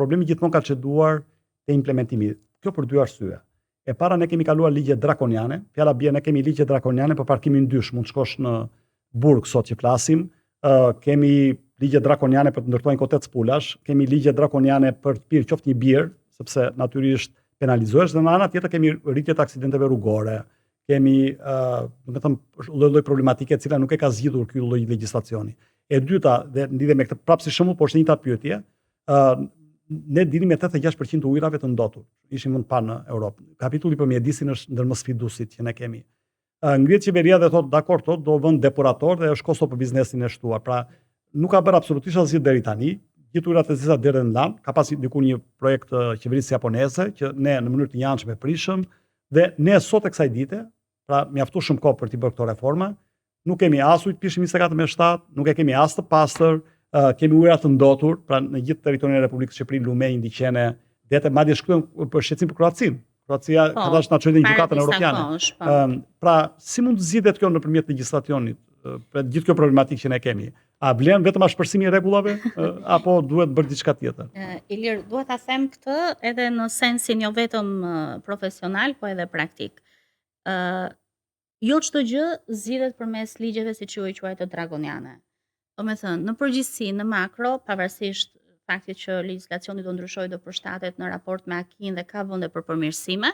problemi gjithmonë ka çeduar te implementimi. Kjo për dy arsye. E para, ne kemi kaluar ligje drakoniane. Fjala bie ne kemi ligje drakoniane për parkimin dysh. Mund shkosh në burg sot që flasim. Kemi ligje drakoniane për të ndërtuar kotet spulash. Kemi ligje drakoniane për të pirë qoftë një birë, sepse natyrisht penalizohesh, dhe në ana tjetër kemi rritje të aksidenteve rrugore. Kemi lloj problematike e cila nuk e ka zgjidhur ky lloj legjislacioni. E dyta, dhe lidhe me këtë prapë si shembull, por është njëjta pyetje, ne dilnim me 86% të ujrave të ndotur. Ishim më të parë në Europë. Kapitulli për mjedisin është ndër më sfiduesit që ne kemi. Ngrihet qeveria dhe thotë, dakor, do vend depurator dhe është kosto për biznesin e shtuar. Pra, nuk ka bërë absolutisht asgjë deri tani. Gjithë ujrat e zeza deri në lan, ka pasur diku një projekt qeverisë japoneze që ne në mënyrë të janshme prishëm dhe ne sot e kësaj dite, pra mjaftu shumë kohë për të bërë këto reforma, nuk kemi as ujë pishëm 24/7, nuk e kemi as të pastër, kemi ujra të ndotur, pra në gjithë territorin e Republikës së Shqipërisë, Lumej, Ndiqene, dete madje shkruajmë për shqetësim për Kroacinë. Kroacia ka dashur na çojë në gjykatën europiane. Pra, si mund të zgjidhet kjo nëpërmjet legjislacionit, për gjithë kjo problematikë që ne kemi? A vlen vetëm ashpërsimi i rregullave apo duhet bërë diçka tjetër? Ilir, duhet ta them këtë edhe në sensin jo vetëm profesional, po edhe praktik. Jo çdo gjë zgjidhet përmes ligjeve siç ju i quajtë dragoniane. Do me thënë, në përgjithësi, në makro, pavarësisht faktit që legjislacioni do ndryshojë, do përshtatet në raport me AKI-n dhe ka vende për përmirësime,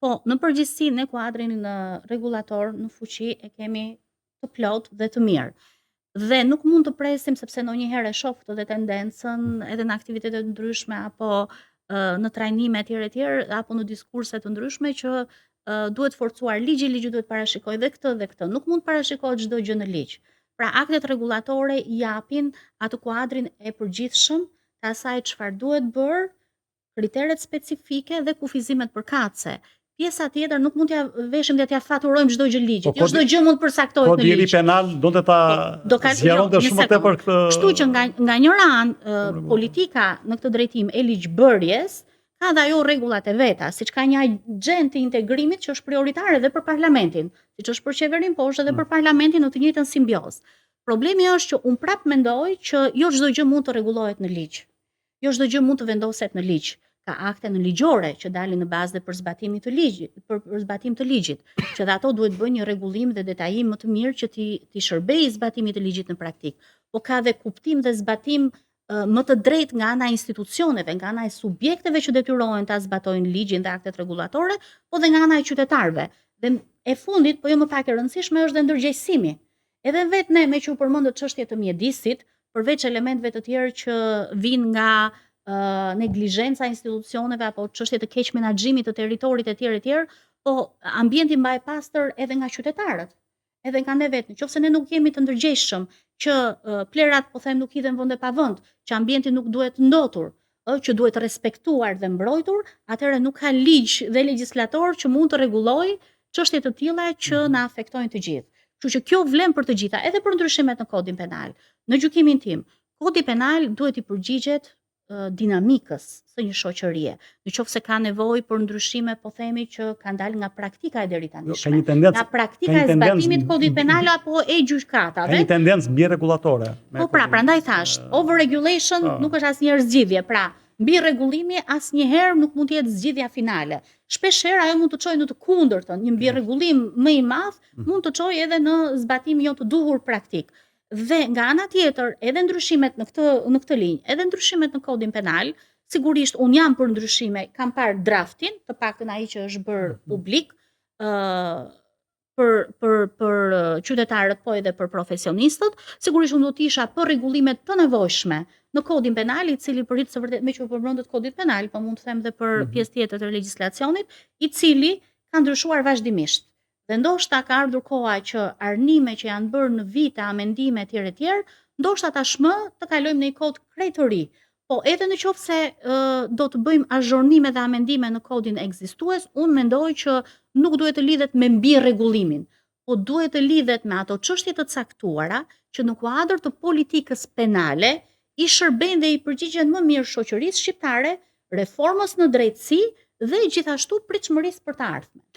po në përgjithësi në kuadrin në rregullator, në fuqi e kemi të plot dhe të mirë. Dhe nuk mund të presim, sepse ndonjëherë e shoh këtë tendencën edhe në aktivitete të ndryshme apo në trajnime etj, apo në diskurse të ndryshme që duhet forcuar ligji duhet parashikojë dhe këtë. Nuk mund parashikohet çdo gjë në ligj. Pra, aktet rregullatore japin atë kuadrin e përgjithshëm të asaj çfarë duhet bërë, kriteret specifike dhe kufizimet përkatëse. Pjesa tjetër nuk mund t'ja veshim dhe t'ja faturojmë çdo gjë ligjit. Jo çdo gjë mund përcaktohet në ligj. Kodiri penal donte ta zgjeronte shumë më tepër këtë. Kështu që nga njëra anë politika në këtë drejtim e ligjbërjes ka dhe ajo rregullat e veta, siç ka një agent të integrimit që është prioritar edhe për parlamentin, siç është për qeverinë, po është edhe për parlamentin në të njëjtën simbiozë. Problemi është që unë prap mendoj që jo çdo gjë mund të rregullohet në ligj. Jo çdo gjë mund të vendoset në ligj. Ka akte në ligjore që dalin në bazë për zbatimin të ligjit, për zbatim të ligjit, që dhe ato duhet bëjnë një rregullim dhe detajim më të mirë që ti shërbejë zbatimit të ligjit në praktik. Po ka dhe kuptim dhe zbatim më të drejtë nga ana e institucioneve, nga ana e subjekteve që detyrohen ta zbatojnë ligjin dhe aktet rregullatore, po dhe nga ana e qytetarëve. Dhe e fundit, po jo më pak e rëndësishme, është dhe ndërgjegjësimi. Edhe vetë ne me që u përmendët çështjet të mjedisit, përveç elementeve të tjerë që vijnë nga neglizhenca e institucioneve apo çështje të keq menaxhimit të territorit etj, po ambienti mbaj pastër edhe nga qytetarët, edhe nga ne vetë. Nëse ne nuk jemi të ndërgjegjshëm, që plerat po them nuk hidhen vende pa vend, që ambienti nuk duhet ndotur, që duhet respektuar dhe mbrojtur, atëherë nuk ka ligj dhe legjislator që mund të rregullojë çështje të tilla që na afektojnë të gjithë. Kështu që kjo vlen për të gjitha, edhe për ndryshimet në kodin penal. Në gjykimin tim, kodi penal duhet i përgjigjet dinamikës së një shoqërie. Nëse ka nevojë për ndryshime, po themi që kanë dalë nga praktika e deri tani. Nga praktika e zbatimit të kodit penal apo e gjykatave. Ka një tendencë mbi rregullatore. Po pra, prandaj thash, overregulation nuk është asnjëherë zgjidhje. Pra, mbi rregulimi asnjëherë nuk mund të jetë zgjidhja finale. Shpeshherë ajo mund të çojë në të kundërtën, një mbi rregullim më i madh mund të çojë edhe në zbatim jo të duhur praktik. Dhe nga ana tjetër, edhe ndryshimet në këtë linjë, edhe ndryshimet në kodin penal, sigurisht un jam për ndryshime, kam parë draftin, të paktën ai që është bërë publik, për qytetarët, po edhe për profesionistët. Sigurisht unë do të isha për rregullimet të nevojshme në kodin penal, i cili për së vërtet me që përmendet kodit penal, po mund të them edhe për pjesë tjetër të legjislacionit, i cili ka ndryshuar vazhdimisht. Dhe ndoshta ka ardhur koha që arnime që janë bërë në vite, amendime etj, ndoshta tashmë të kalojmë në një kod krejt të ri. Po edhe nëse do të bëjmë azhornime dhe amendime në kodin ekzistues, unë mendoj që nuk duhet të lidhet me mbi rregullimin, po duhet të lidhet me ato çështje të caktuara që në kuadër të politikës penale i shërbejnë dhe i përgjigjen më mirë shoqërisë shqiptare, reformës në drejtësi dhe gjithashtu pritshmërisë për të ardhmen.